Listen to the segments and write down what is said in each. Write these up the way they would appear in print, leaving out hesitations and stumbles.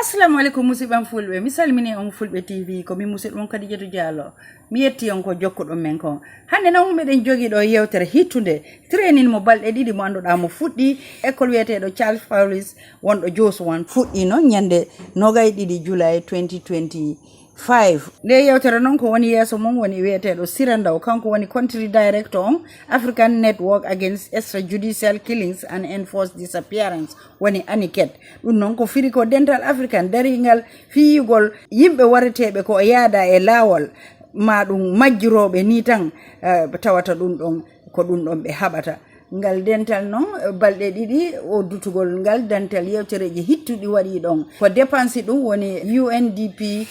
Assalamu alaikum musibam fulbe misalmini on fulbe TV ko mi musid on kadi jeto diallo mi yetti on ko jokkudo men ko hande na umbe den jogi do yewtere hittunde training mo balde didi mo anduda mo fuddi école wietedo Charles Fowlis wondo Joso wan fuddi no nyande nogay didi July 2025 de yewtere non ko woni yeso mom woni wietedo Sirandaw kanko woni country director on African Network Against Extrajudicial Killings and Enforced Disappearance woni aniket dum non ko firi ko dental African daringal fiyugol yimbe waretebe ko yaada e lawol ma dum majjirobe ni tan tawata dum don ko dum don be habata ngal dental non balde didi o dutugol ngal dental yewtereji hittudi wadi don ko dépense dum woni UNDP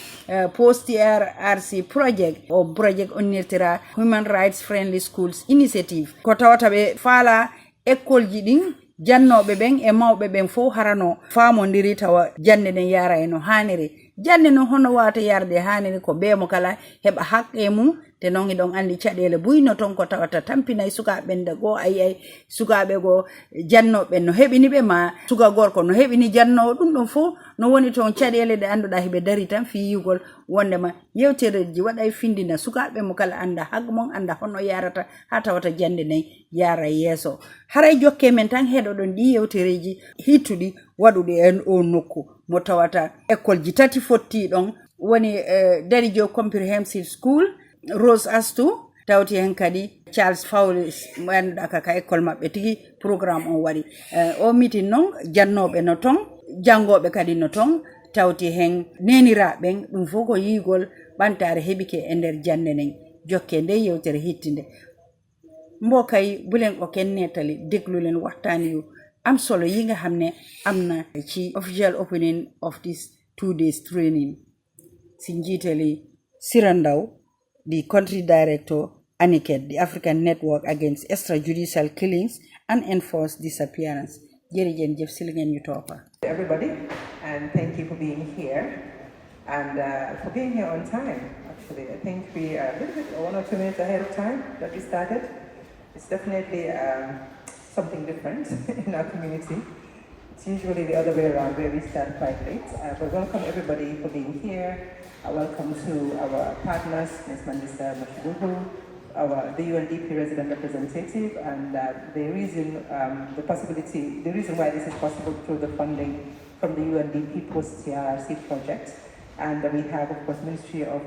post RC project o project onirtira Human Rights Friendly Schools Initiative ko tawata be fala école ji din jannobe ben e mawbe ben fo harano famondiri tawa jande den yara eno haniri jande no hono wata yarde haniri ko be mo kala heba hakke mum te non don andi cadele buyno ton ko tawata tampinay sukabe nda go ay sukabe go jannobe no hebini be ma suka gorko no hebini janno dum don fo no woni ton cadele de anduda hibe dari tan fi yugol wonde ma yewtereji waday findina sukabe mo kala anda hagmon anda hono yarata ha tawata jande nay yara yeso haray jokke men tan hedo don di yewtereji hittudi wadude en o nokku mo tawata école ji tati fotti don woni Darijo Comprehensive School Rose Astu tawti hen kadi Charles Fowlis manduda ka école mabbe tigi programme on wari o meeting non jannobe no ton jangobe kadi no ton tawti hen neniraben dum foko yigol bantare hebike e nder jande nen jokke nde yewtere hittinde mbokay bulen ko ken netali deglulen waxtani yu am solo yi nga xamne amna ci official opening of this 2 days training si njitali Sirandaw the country director Aniket, the African Network Against Extrajudicial Killings and Enforced Disappearance. Jerijen Jeff Silingen Utopa. Everybody, and thank you for being here and for being here on time. Actually, I think we are a little bit 1 or 2 minutes ahead of time that we started. It's definitely something different in our community. It's usually the other way around where we start quite late. But welcome everybody for being here. Welcome to our partners, Ms. Mandisa Mashibuhu, the UNDP resident representative, and the reason why this is possible through the funding from the UNDP post-TRC project. And we have, of course, Ministry of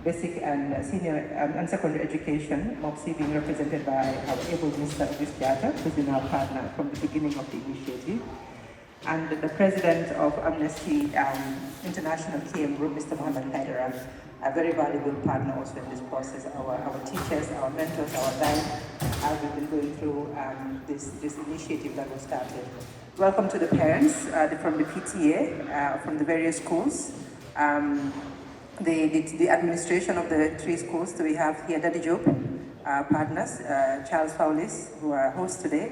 Basic and Senior and Secondary Education, MOPSI, being represented by our able Mr. Augustiata, who's been our partner from the beginning of the initiative. And the president of Amnesty International KM Group, Mr. Mohammed Haidaran, a very valuable partner also in this process. Our teachers, our mentors, our guides, as we've been going through this initiative that was started. Welcome to the parents from the PTA, from the various schools, the administration of the 3 schools. So we have here Darijo partners, Charles Fowlis, who are hosts today,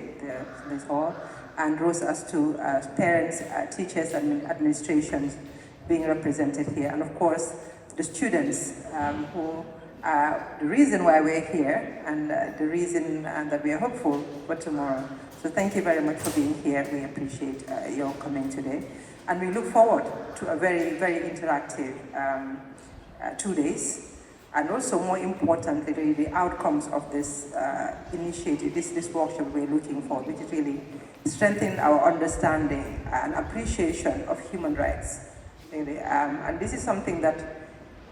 Ms. Hall, and Rose Astu, parents, teachers, and administrations being represented here. And of course, the students who are the reason why we're here and the reason that we are hopeful for tomorrow. So thank you very much for being here. We appreciate your coming today. And we look forward to a very, very interactive 2 days. And also, more importantly, really the outcomes of this initiative, this workshop we're looking for, which is really strengthen our understanding and appreciation of human rights. Really. And this is something that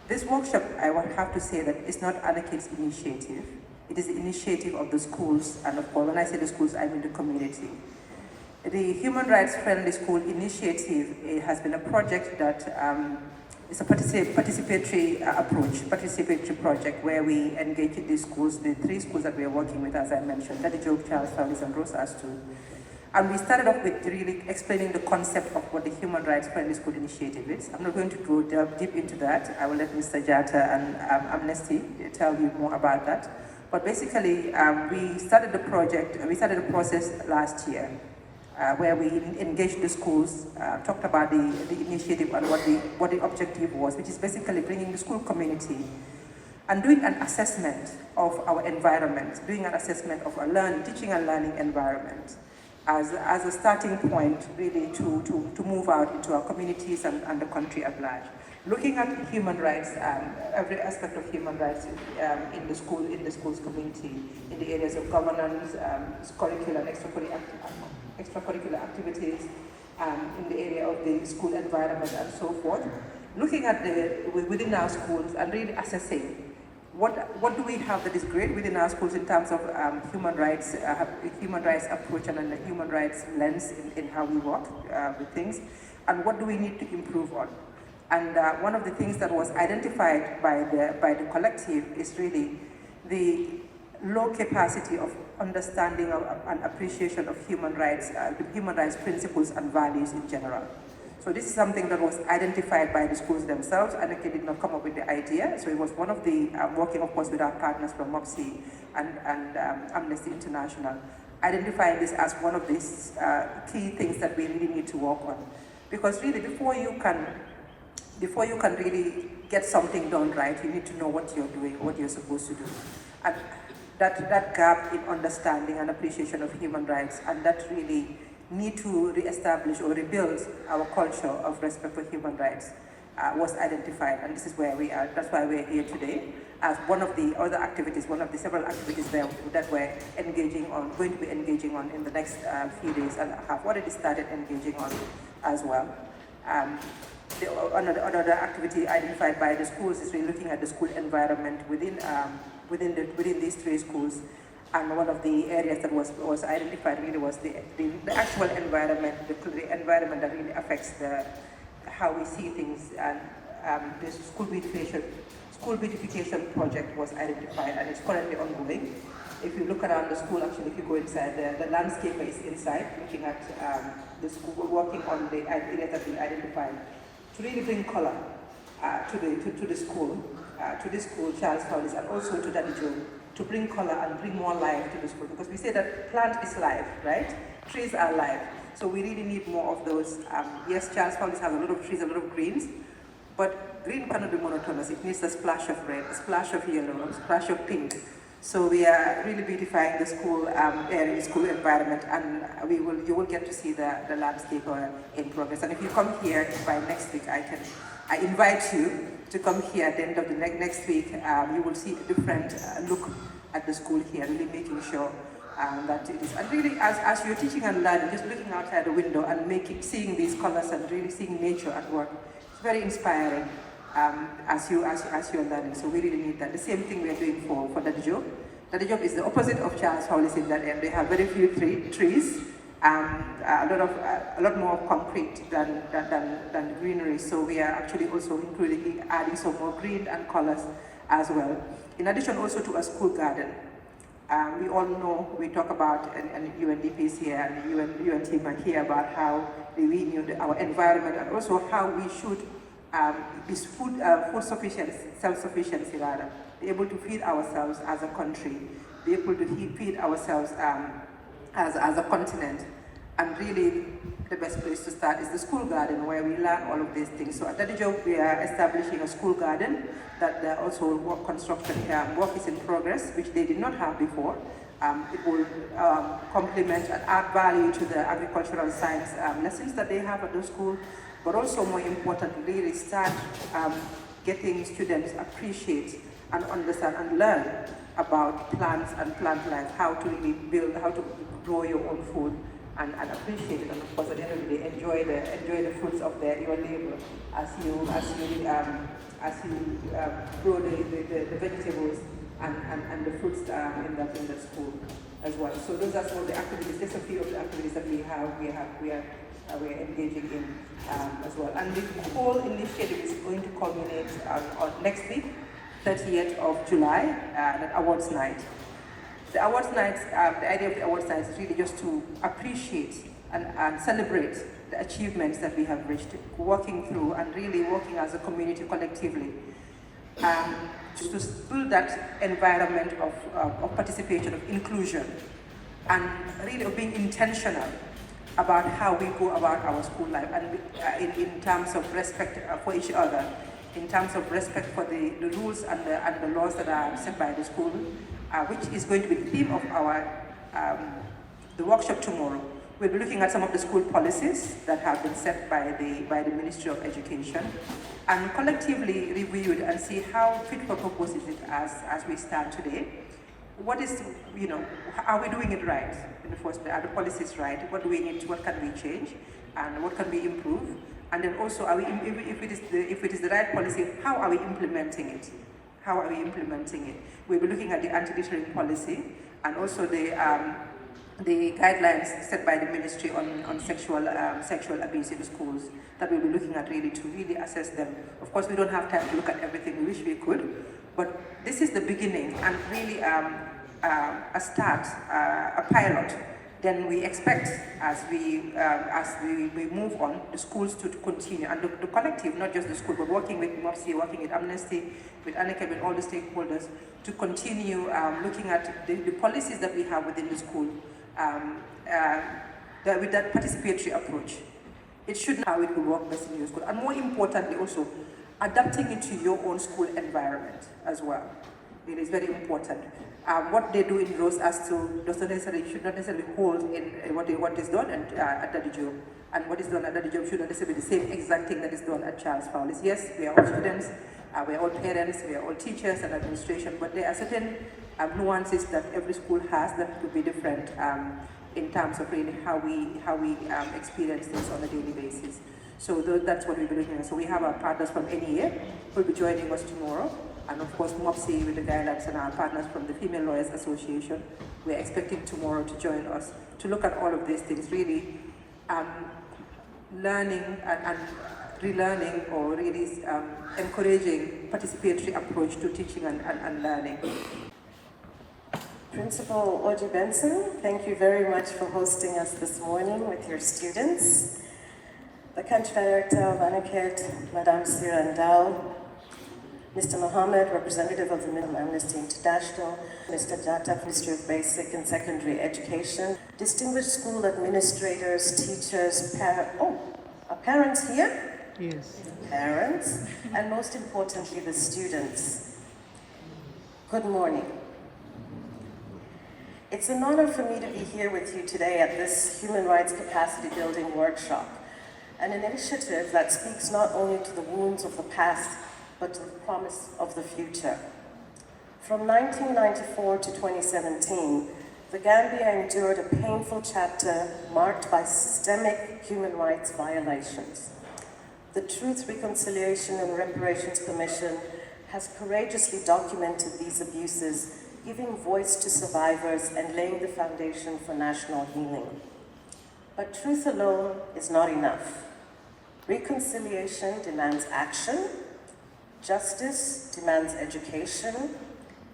this workshop, I would have to say that it's not Anakit's initiative. It is the initiative of the schools, and of course, when I say the schools, I mean the community. The Human Rights Friendly School Initiative has been a project that it's a participatory approach, participatory project where we engage in these schools, the 3 schools that we are working with, as I mentioned, Darijo, Charles Fowlis, and Rose Astu. And we started off with really explaining the concept of what the Human Rights Friendly School Initiative is. I'm not going to go deep into that. I will let Mr. Jata and Amnesty tell you more about that. But basically, we started the process last year, where we engaged the schools, talked about the initiative and what the objective was, which is basically bringing the school community and doing an assessment of our environment, doing an assessment of our teaching and learning environment. as a starting point really to move out into our communities and the country at large. Looking at human rights, every aspect of human rights in the schools community, in the areas of governance, curricular and extracurricular activities, in the area of the school environment and so forth. Looking at within our schools and really assessing what do we have that is great within our schools in terms of human rights approach and a human rights lens in how we work with things, and what do we need to improve on. And one of the things that was identified by the collective is really the low capacity of understanding and appreciation of human rights principles and values in general. So this is something that was identified by the schools themselves, and they did not come up with the idea. So it was one of the, working of course with our partners from MOPSI and Amnesty International, identifying this as one of these key things that we really need to work on. Because really before you can really get something done right, you need to know what you're doing, what you're supposed to do. And that gap in understanding and appreciation of human rights, and that really need to re-establish or rebuild our culture of respect for human rights was identified, and this is where we are. That's why we're here today as one of the other activities, one of the several activities that we're going to be engaging on in the next few days, and have already started engaging on as well. Another activity identified by the schools is really looking at the school environment within these three schools. And one of the areas that was identified really was the actual environment, the environment that really affects how we see things. And the school beautification project was identified, and it's currently ongoing. If you look around the school, actually, if you go inside, the landscaper is inside, looking at the school, working on the areas that we identified to really bring color to the school, Charles Fowlis, and also to Daddy Joe, to bring color and bring more life to the school, because we say that plant is life, right? Trees are life. So we really need more of those. Yes, Charles Fowlis has a lot of trees, a lot of greens, but green cannot be monotonous. It needs a splash of red, a splash of yellow, a splash of pink. So we are really beautifying the school area, school environment, and you will get to see the landscape in progress. And if you come here by next week, I invite you to come here at the end of the next week. You will see a different look at the school here, really making sure that it is. And really, as you're teaching and learning, just looking outside the window and seeing these colors and really seeing nature at work, it's very inspiring as you're learning. So we really need that. The same thing we're doing for Daddy Job. Daddy Job is the opposite of Charles Fowlis in that end. They have very few trees. A lot more concrete than greenery. So we are actually also adding some more green and colors as well. In addition also to a school garden. We all know, we talk about, and UNDP is here, and the UN team are here about how we need our environment, and also how we should be food sufficiency, self-sufficiency rather, be able to feed ourselves as a country, be able to feed ourselves as a continent. And really, the best place to start is the school garden, where we learn all of these things. So at Daddy Job, we are establishing a school garden that also work is in progress, which they did not have before. It will complement and add value to the agricultural science lessons that they have at the school, but also more importantly, really start getting students appreciate and understand and learn about plants and plant life, how to really build, how to grow your own food, and appreciate it, and of course at the end of the day enjoy the fruits of your labor as you grow the vegetables and the fruits in that school as well. So those are some of the activities. Just a few of the activities that we are engaging in as well. And the whole initiative is going to culminate on next week, 30th of July, at awards night. The awards nights, the idea of the awards nights is really just to appreciate and celebrate the achievements that we have reached, working through and really working as a community collectively, just to build that environment of participation, of inclusion, and really of being intentional about how we go about our school life, and in terms of respect for each other, in terms of respect for the rules and the laws that are set by the school, which is going to be the theme of our the workshop tomorrow, We'll be looking at some of the school policies that have been set by the Ministry of Education and collectively reviewed and see how fit for purpose is it as we stand today. What is, are we doing it right in the first place? Are the policies right? What do we need to, what can we change? And what can we improve? And then also, if it is the right policy, how are we implementing it? How are we implementing it? We'll be looking at the anti-littering policy and also the guidelines set by the ministry on sexual abuse in schools that we'll be looking at to really assess them. Of course, we don't have time to look at everything. We wish we could, but this is the beginning and really a start, a pilot. Then we expect as we move on, the schools to continue and the collective, not just the school, but working with MOPSI, working with Amnesty, with ANECA, with all the stakeholders, to continue looking at the policies that we have within the school. With that participatory approach. It should know how it will work best in your school. And more importantly also, adapting it to your own school environment as well. It is very important. What they do in Rose as to should not necessarily hold in what is done at Daddy Job. And what is done at Daddy Job should not necessarily be the same exact thing that is done at Charles Fowlis. Yes, we are all students, we are all parents, we are all teachers and administration, but there are certain nuances that every school has that could be different in terms of really how we experience this on a daily basis. So that's what we'll be looking at. So we have our partners from NEA who will be joining us tomorrow, and of course MOPSI with the guidelines and our partners from the Female Lawyers Association. We're expecting tomorrow to join us to look at all of these things, really learning and relearning or really encouraging participatory approach to teaching and learning. Principal Oji Benson, thank you very much for hosting us this morning with your students. The Country Director of ANECA, Madame Sirandao, Mr. Mohammed, representative of the Amnesty International, Mr. Jata, Ministry of Basic and Secondary Education, distinguished school administrators, teachers, are parents here? Yes. Parents, and most importantly, the students. Good morning. It's an honor for me to be here with you today at this Human Rights Capacity Building Workshop, an initiative that speaks not only to the wounds of the past, but to the promise of the future. From 1994 to 2017, the Gambia endured a painful chapter marked by systemic human rights violations. The Truth, Reconciliation and Reparations Commission has courageously documented these abuses, giving voice to survivors and laying the foundation for national healing. But truth alone is not enough. Reconciliation demands action, justice demands education,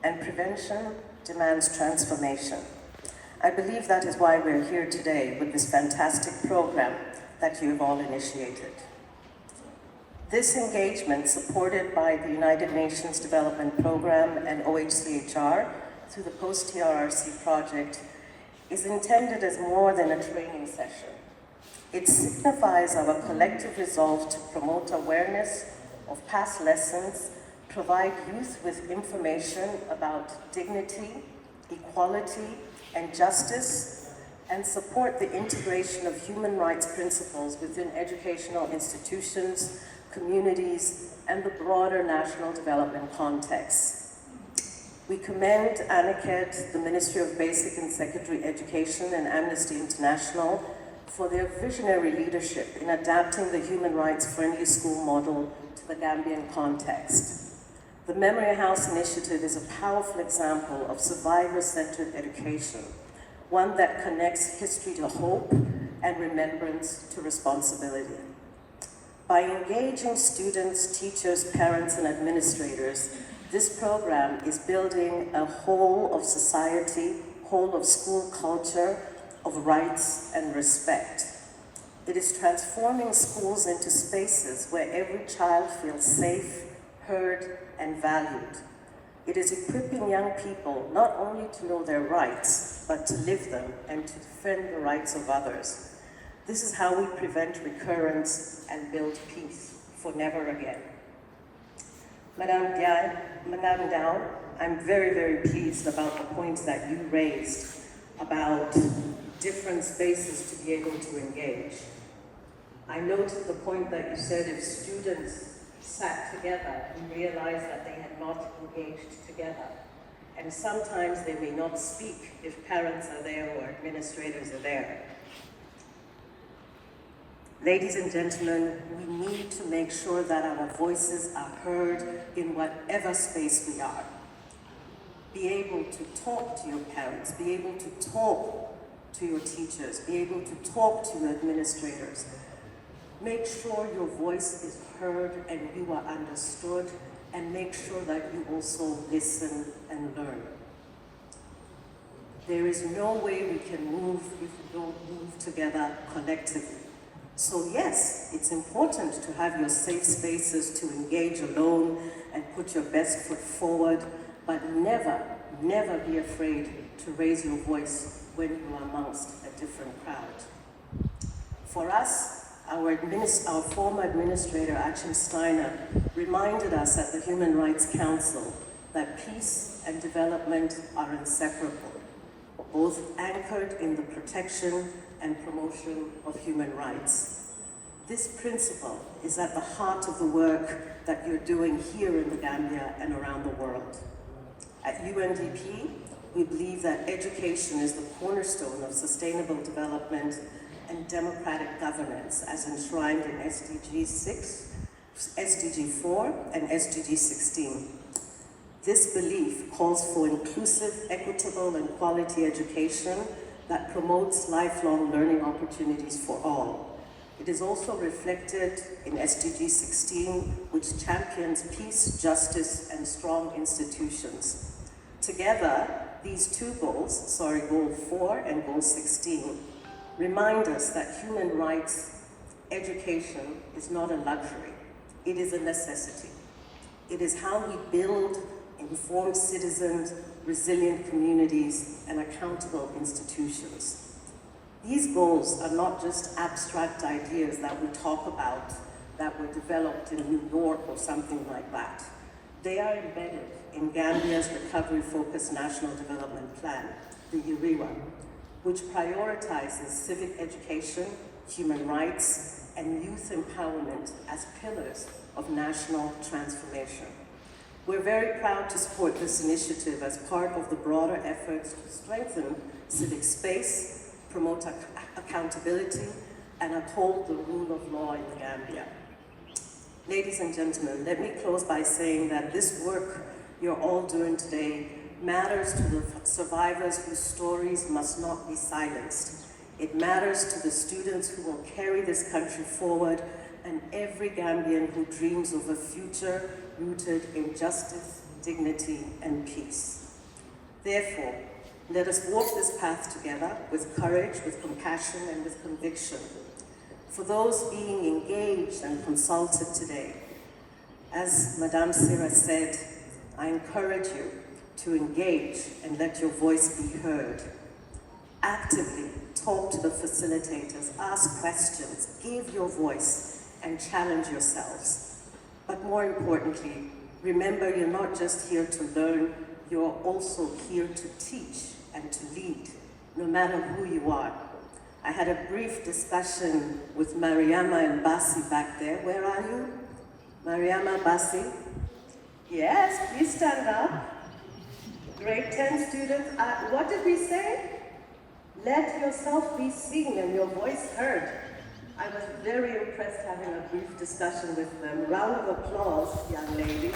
and prevention demands transformation. I believe that is why we're here today with this fantastic program that you've all initiated. This engagement, supported by the United Nations Development Program and OHCHR through the Post-TRRC project, is intended as more than a training session. It signifies our collective resolve to promote awareness of past lessons, provide youth with information about dignity, equality, and justice, and support the integration of human rights principles within educational institutions, communities, and the broader national development context. We commend ANECA, the Ministry of Basic and Secondary Education, and Amnesty International for their visionary leadership in adapting the human rights-friendly school model to the Gambian context. The Memory House Initiative is a powerful example of survivor-centered education, one that connects history to hope and remembrance to responsibility. By engaging students, teachers, parents, and administrators, this program is building a whole of society, whole of school culture, of rights and respect. It is transforming schools into spaces where every child feels safe, heard, and valued. It is equipping young people not only to know their rights, but to live them and to defend the rights of others. This is how we prevent recurrence and build peace for never again. Madame Dao, I'm very, very pleased about the points that you raised about different spaces to be able to engage. I noted the point that you said if students sat together and realized that they had not engaged together. And sometimes they may not speak if parents are there or administrators are there. Ladies and gentlemen, we need to make sure that our voices are heard in whatever space we are. Be able to talk to your parents, be able to talk to your teachers, be able to talk to your administrators. Make sure your voice is heard and you are understood, and make sure that you also listen and learn. There is no way we can move if we don't move together collectively. So yes, it's important to have your safe spaces to engage alone and put your best foot forward, but never, never be afraid to raise your voice when you are amongst a different crowd. For us, our former administrator, Achim Steiner, reminded us at the Human Rights Council that peace and development are inseparable, both anchored in the protection and promotion of human rights. This principle is at the heart of the work that you're doing here in the Gambia and around the world. At UNDP, we believe that education is the cornerstone of sustainable development and democratic governance as enshrined in SDG 6, SDG 4, and SDG 16. This belief calls for inclusive, equitable, and quality education that promotes lifelong learning opportunities for all. It is also reflected in SDG 16, which champions peace, justice, and strong institutions. Together, these two goals, Goal 4 and Goal 16, remind us that human rights education is not a luxury, it is a necessity. It is how we build informed citizens, resilient communities, and accountable institutions. These goals are not just abstract ideas that we talk about that were developed in New York or something like that. They are embedded in Gambia's Recovery-Focused National Development Plan, the URIWA, which prioritizes civic education, human rights, and youth empowerment as pillars of national transformation. We're very proud to support this initiative as part of the broader efforts to strengthen civic space, promote accountability, and uphold the rule of law in the Gambia. Ladies and gentlemen, let me close by saying that this work you're all doing today matters to the survivors whose stories must not be silenced. It matters to the students who will carry this country forward, and every Gambian who dreams of a future rooted in justice, dignity, and peace. Therefore, let us walk this path together with courage, with compassion, and with conviction. For those being engaged and consulted today, as Madame Sira said, I encourage you to engage and let your voice be heard. Actively talk to the facilitators, ask questions, give your voice, and challenge yourselves. But more importantly, remember you're not just here to learn, you're also here to teach and to lead, no matter who you are. I had a brief discussion with Mariama and Basi back there. Where are you? Mariama, Basi? Yes, please stand up. Grade 10 students, what did we say? Let yourself be seen and your voice heard. I was very impressed having a brief discussion with them. Round of applause, young ladies.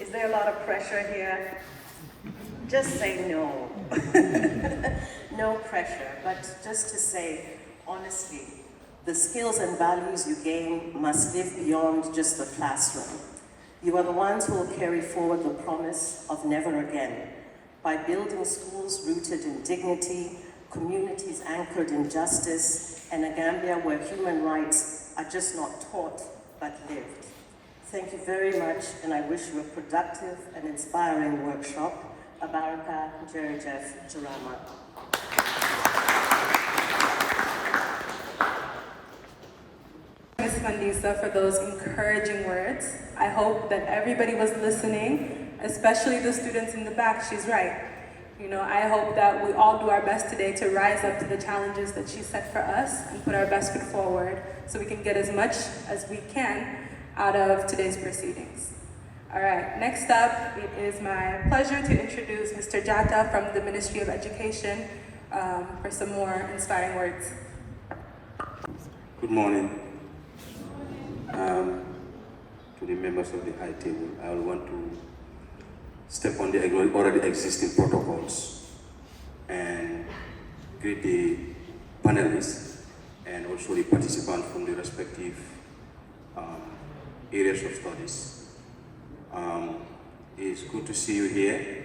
Is there a lot of pressure here? Just say no. No pressure, but just to say, honestly, the skills and values you gain must live beyond just the classroom. You are the ones who will carry forward the promise of never again, by building schools rooted in dignity, communities anchored in justice, and a Gambia where human rights are just not taught, but lived. Thank you very much, and I wish you a productive and inspiring workshop. Abaraka Jerejef Jarama. Ms. Mandisa, for those encouraging words. I hope that everybody was listening especially the students in the back. She's right. You know, I hope that we all do our best today to rise up to the challenges that she set for us and put our best foot forward so we can get as much as we can out of today's proceedings. All right, next up, it is my pleasure to introduce Mr. Jata from the Ministry of Education for some more inspiring words. Good morning. To the members of the high table, I will want to step on the already existing protocols and greet the panelists and also the participants from the respective areas of studies. It's good to see you here.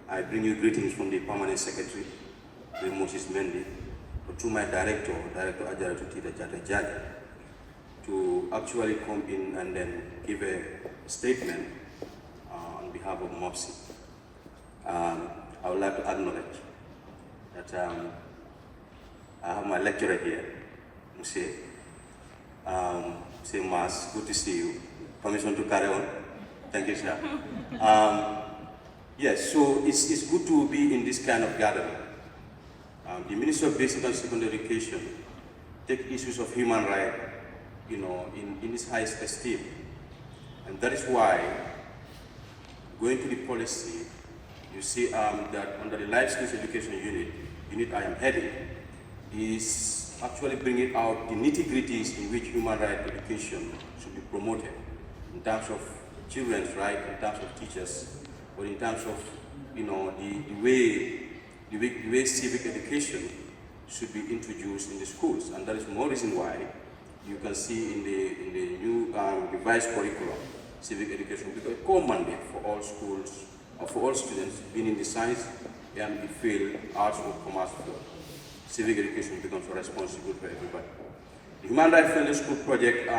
I bring you greetings from the Permanent Secretary, Moses Mendy, to my Director Ajara Tutita Jata, to actually come in and then give a statement on behalf of MOPSI. I would like to acknowledge that I have my lecturer here, Monsieur Mas, good to see you. Permission to carry on? Thank you, sir. Yes, so it's good to be in this kind of gathering. The Minister of Basic and Secondary Education take issues of human rights, you know, in its highest esteem. And that is why, going to the policy, you see that under the Life Skills Education unit I am heading, is actually bringing out the nitty-gritties in which human rights education should be promoted, in terms of children's rights, in terms of teachers, or in terms of, you know, the way civic education should be introduced in the schools. And that is more reason why you can see in the new revised curriculum, civic education, because a core mandate for all schools, or for all students, being in the science and the field, arts or commerce field. Civic education becomes responsible for everybody. The Human Rights Friendly School Project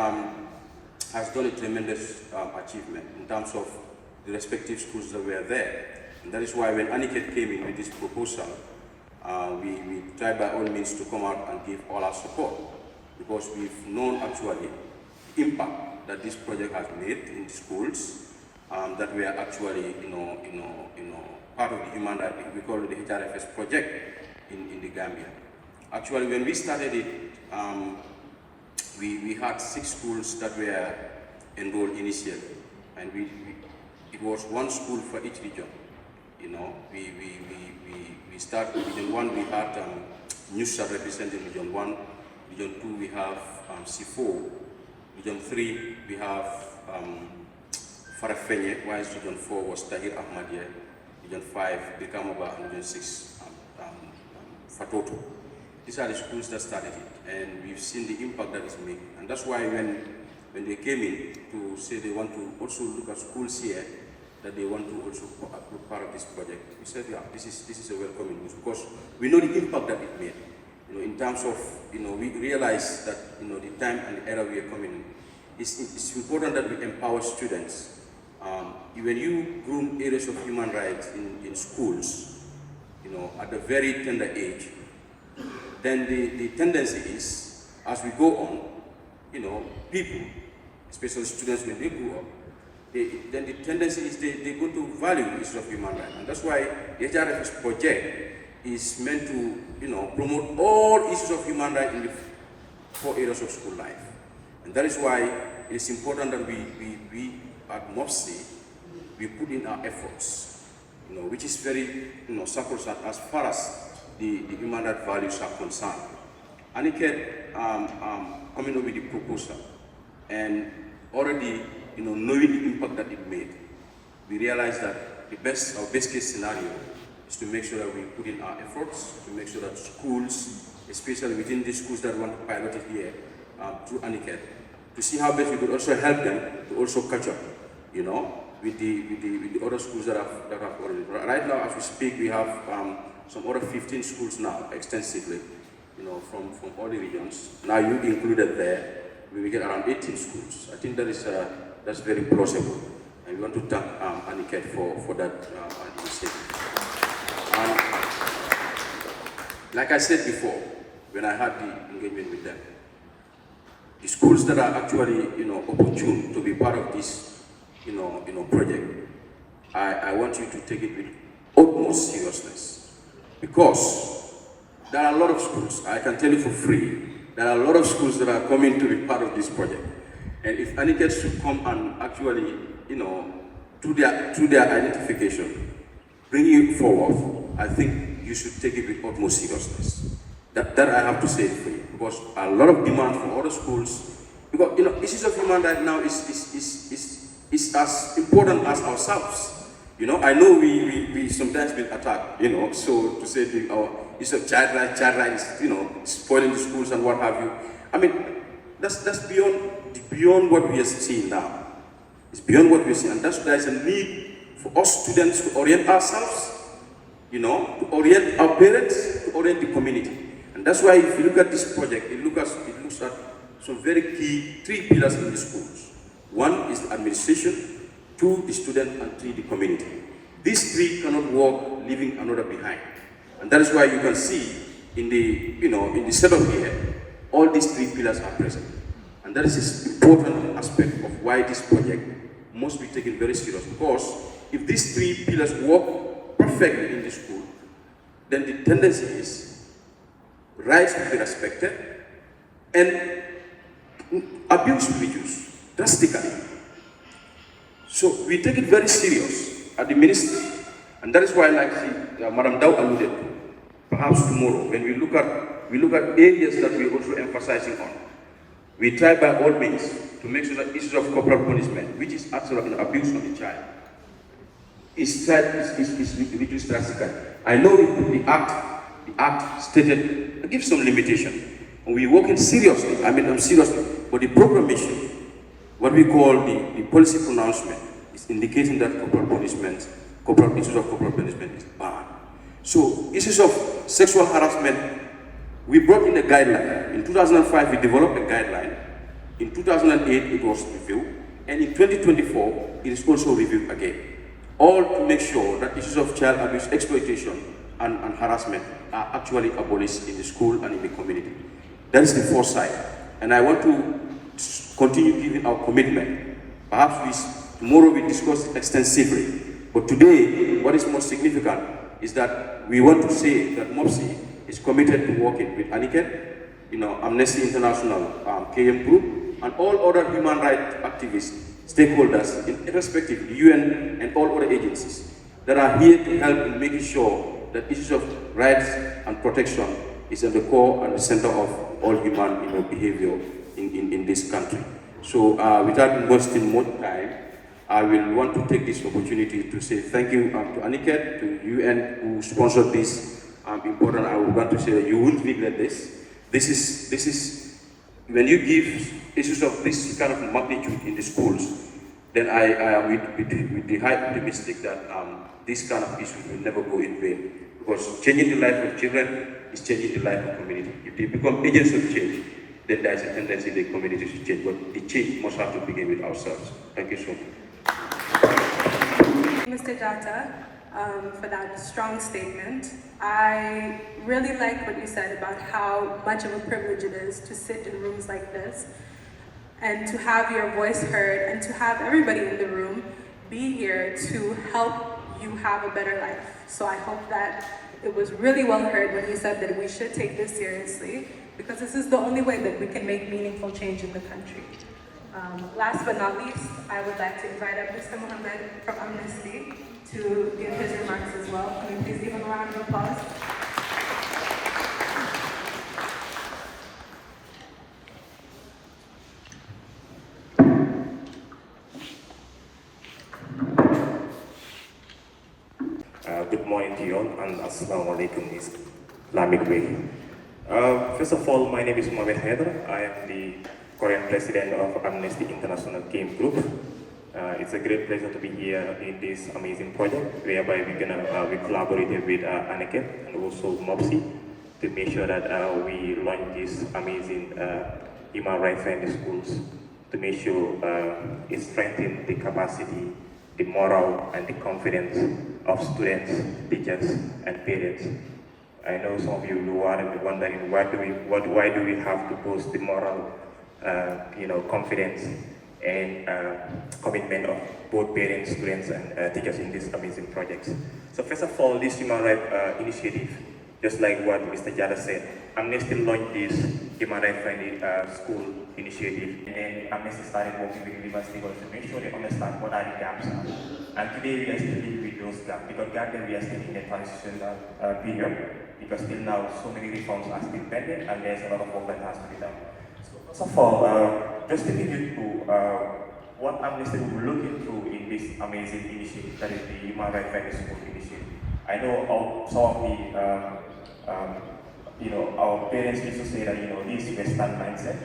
has done a tremendous achievement in terms of the respective schools that were there. And that is why when Aniket came in with this proposal, we tried by all means to come out and give all our support, because we've known actually the impact that this project has made in the schools, that we are actually, part of the human rights, we call it the HRFS project in the Gambia. Actually, when we started it, we had 6 schools that were enrolled initially, and it was one school for each region. You know, we start with Region 1, we had Newstar representing Region 1, Region 2 we have C4, Region 3 we have Farafenye, whilst Region 4 was Tahir Ahmadiyya, Region 5 Bilkamaba, and Region 6 Fatoto. These are the schools that started it, and we've seen the impact that it's made. And that's why when they came in to say they want to also look at schools here, that they want to also be part of this project, we said, yeah, this is a welcoming news, because we know the impact that it made. You know, in terms of, we realize that, the time and the era we are coming in, it's important that we empower students. When you groom areas of human rights in schools, at a very tender age, then the tendency is, as we go on, people, especially students when they grow up, then the tendency is they go to value issues of human rights. And that's why the HRFS project is meant to, promote all issues of human rights in the 4 areas of school life. And that is why it is important that we at MOPSI, we put in our efforts, which is very, sacrosanct as far as the human rights values are concerned. Aniket coming up with the proposal, and already, knowing the impact that it made, we realized that our best case scenario is to make sure that we put in our efforts, to make sure that schools, especially within the schools that want to pilot it here, through Aniket, to see how best we could also help them to also catch up, with the other schools that have already. Right now, as we speak, we have some other 15 schools now, extensively, from all the regions. Now you included there, we will get around 18 schools. I think that's very plausible, and we want to thank Aniket for that initiative. Like I said before, when I had the engagement with them, the schools that are actually, opportune to be part of this, project, I want you to take it with utmost seriousness, because there are a lot of schools, I can tell you for free, there are a lot of schools that are coming to be part of this project. And if any kids should come and actually, through their identification, bring you forward, I think you should take it with utmost seriousness. That I have to say it for you, because a lot of demand from other schools, because issues of human rights now is as important as ourselves. I know we sometimes been attacked, so to say it's a child right is, spoiling the schools and what have you. I mean, that's beyond what we are seeing now. It's beyond what we are seeing, and that's why there's a need for us students to orient ourselves, to orient our parents, to orient the community. And that's why if you look at this project, it looks at some very key 3 pillars in the schools. 1 is the administration, 2 the student, and 3 the community. These 3 cannot work leaving another behind. And that is why you can see in the setup here, all these 3 pillars are present. And that is an important aspect of why this project must be taken very serious, because if these 3 pillars work perfectly in the school, then the tendency is rights will be respected and abuse will be reduced drastically. So we take it very serious at the ministry, and that is why, like Madam Dow alluded to, perhaps tomorrow when we look at areas that we're also emphasizing on, we try by all means to make sure that issues of corporal punishment, which is actually an abuse of the child, is reduced drastically. I know the act stated gives some limitation, and we're working seriously. I'm seriously, but the proclamation, what we call the policy pronouncement, is indicating that issues of corporal punishment is banned. So issues of sexual harassment, we brought in a guideline. In 2005, we developed a guideline. In 2008, it was reviewed, and in 2024, it is also reviewed again. All to make sure that issues of child abuse, exploitation, and harassment are actually abolished in the school and in the community. That is the foresight. And I want to continue giving our commitment. Perhaps tomorrow we discuss it extensively. But today, what is most significant is that we want to say that MOPSI is committed to working with ANICET, Amnesty International, KM Group, and all other human rights activists, stakeholders, irrespective of the UN and all other agencies that are here to help in making sure that issues of rights and protection is at the core and the center of all human behavior in this country. So without wasting more time, I will want to take this opportunity to say thank you to ANICET, to UN who sponsored this important. I would want to say that you won't regret this. This is when you give issues of this kind of magnitude in the schools, then I am with the high optimistic that this kind of issues will never go in vain. Because changing the life of children is changing the life of community. If they become agents of change, then there is a tendency in the community to change. But the change must have to begin with ourselves. Thank you so much. Mr. Jatta, for that strong statement. I really like what you said about how much of a privilege it is to sit in rooms like this and to have your voice heard and to have everybody in the room be here to help you have a better life. So I hope that it was really well heard when you said that we should take this seriously, because this is the only way that we can make meaningful change in the country. Last but not least, I would like to invite up Mr. Mohammed from Amnesty to give his remarks as well. Can we please give him a round of applause? Good morning to you all, and Assalamu alaikum is Islamic way. First of all, my name is Mohamed Haider. I am the current president of Amnesty International Game Group. It's a great pleasure to be here in this amazing project, whereby we collaborated with ANICET and also MOPSI to make sure that we launch this amazing human rights in the schools to make sure it strengthens the capacity, the moral, and the confidence of students, teachers, and parents. I know some of you are wondering why do we have to boost the moral, confidence and commitment of both parents, students, and teachers in this amazing project. So first of all, this human rights initiative, just like what Mr. Jada said, Amnesty launched this human rights friendly school initiative, and then Amnesty started working with university to make sure they understand what are the gaps are. And today we are still dealing with those gaps, because goddamn we are still in a transitional period, because till now so many reforms are still pending and there's a lot of work that has to be done. So first of all, just taking you through what Amnesty will be looking through in this amazing initiative, that is the Human Rights Friendly School Initiative. I know some of the, our parents used to say that, this is Western mindset,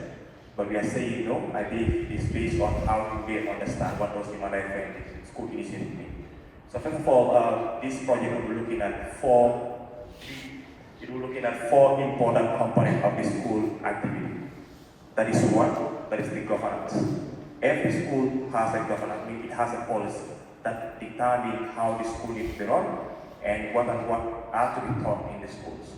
but we are saying no. I believe it's based on how they understand what those Human Rights Friendly School Initiative mean. So first of all, this project will be looking at four important components of the school activity. That is one, that is the governance. Every school has a governance, meaning it has a policy that determines how the school needs to be run and what are to be taught in the schools.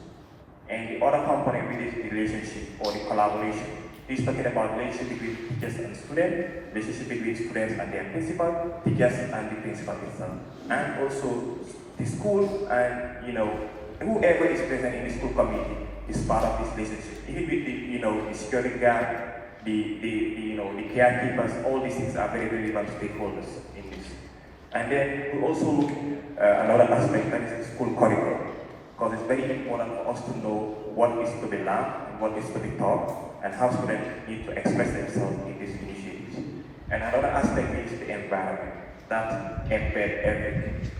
And the other component with is the relationship or the collaboration. This is talking about relationship between teachers and students, relationship between students and their principal, teachers and the principal itself. And also the school and whoever is present in the school community is part of this relationship. Even with the security guard, the caretakers, all these things are very relevant stakeholders in this. And then we also look another aspect, that is the school curriculum, because it's very important for us to know what is to be learned and what is to be taught, and how students need to express themselves in these initiatives. And another aspect is the environment that embed everything.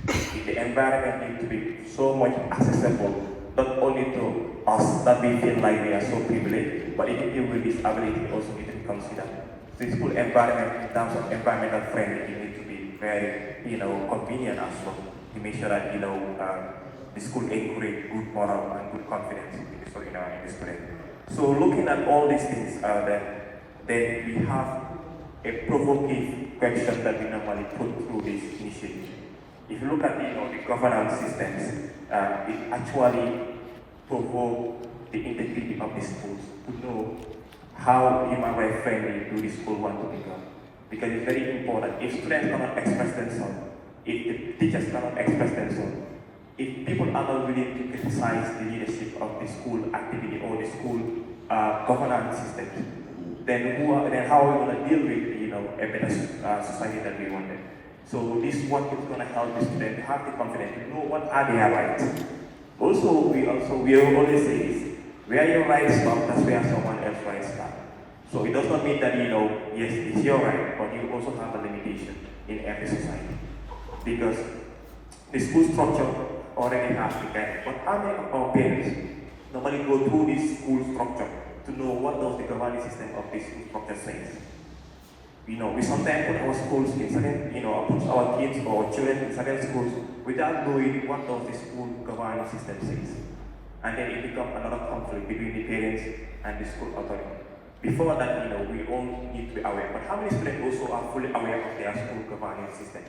The environment needs to be so much accessible, not only to us that we feel like we are so privileged, but even people with disability also need to be considered. The school environment, in terms of environmental friendly, it needs to be very, convenient as well, to make sure that, the school encourage good moral and good confidence in the student. So looking at all these things, then we have a provocative question that we normally put through this initiative. If you look at the governance systems, it actually provokes the integrity of the schools to know how human rights friendly do the school want to become. Because it's very important. If students cannot express themselves, if the teachers cannot express themselves, if people are not willing to criticize the leadership of the school activity or the school governance system, then how are we going to deal with a better society that we wanted? So this work is going to help the students to have the confidence to know what are their rights. We always say this: where your rights stop, that's where someone else's rights start. So it does not mean that yes, it's your right, but you also have a limitation in every society, because the school structure already has the guide. But how many of our parents normally go through this school structure to know what does the governing system of this school structure says? We sometimes put our schools in certain, put our kids or children in certain schools without knowing what does the school governing system says. And then it becomes another conflict between the parents and the school authority. Before that, we all need to be aware. But how many students also are fully aware of their school governing system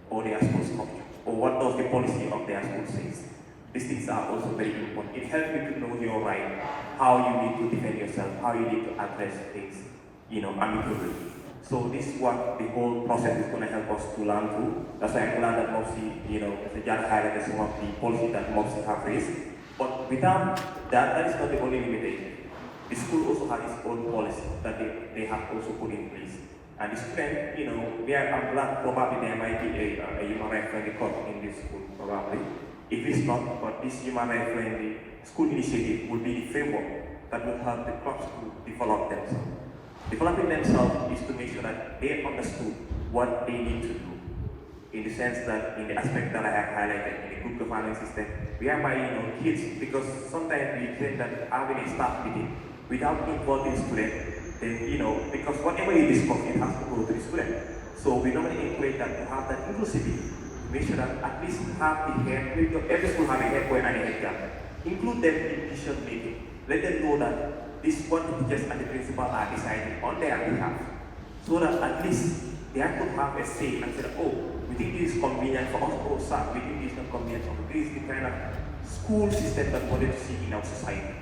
or their school structure? Or what does the policy of their school says? These things are also very important. It helps you to know your right, how you need to defend yourself, how you need to address things, amicably. So this is what the whole process is going to help us to learn through. That's why I'm glad that MOPSI, Mr. Jan highlighted some of the policies that MOPSI have raised. But without that is not the only limitation. The school also has its own policy that they have also put in place. And the student, I'm glad probably there might be a human rights friendly court in this school, probably. If it's not, but this human rights friendly school initiative will be the framework that will help the clubs to develop themselves. Developing themselves is to make sure that they understood what they need to do. In the sense that, in the aspect that I have highlighted, in the good governance system, we have my kids, because sometimes we think that having a staff meeting without involving students, then because whatever you discuss, it has to go to the student. So we normally encourage that to have that inclusivity, to make sure that at least have the head, every school have a head boy and a head girl. Include them in decision making. Let them know that this is what the teachers and the principal are deciding on their behalf, so that at least they could have a say and say, we think this is convenient for us, or sir, we think this is not convenient for us. This is the kind of school system that we wanted to see in our society.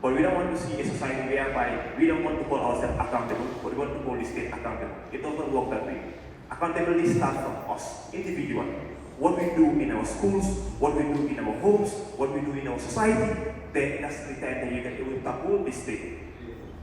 But we don't want to see a society whereby we don't want to hold ourselves accountable, but we want to hold the state accountable. It doesn't work that way. Accountability starts from us, individually. What we do in our schools, what we do in our homes, what we do in our society, then that's the time that you can able to tackle this thing.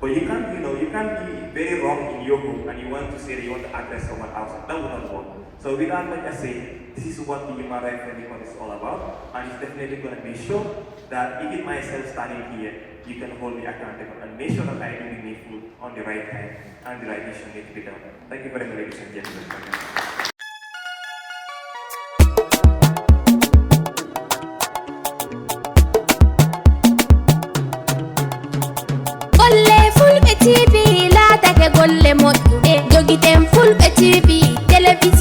But you can't, you can't be very wrong in your home and you want to say that you want to address someone else. That will not work. So with that, like I say, this is what the human rights framework is all about, and it's definitely going to make sure that even myself standing here, you can hold me accountable and make sure that I do the needful on the right time and the right issue need to be done. Thank you very much, ladies and gentlemen. Fulbe TV la take golle moƴƴuɗe jogiten Fulbe TV télévision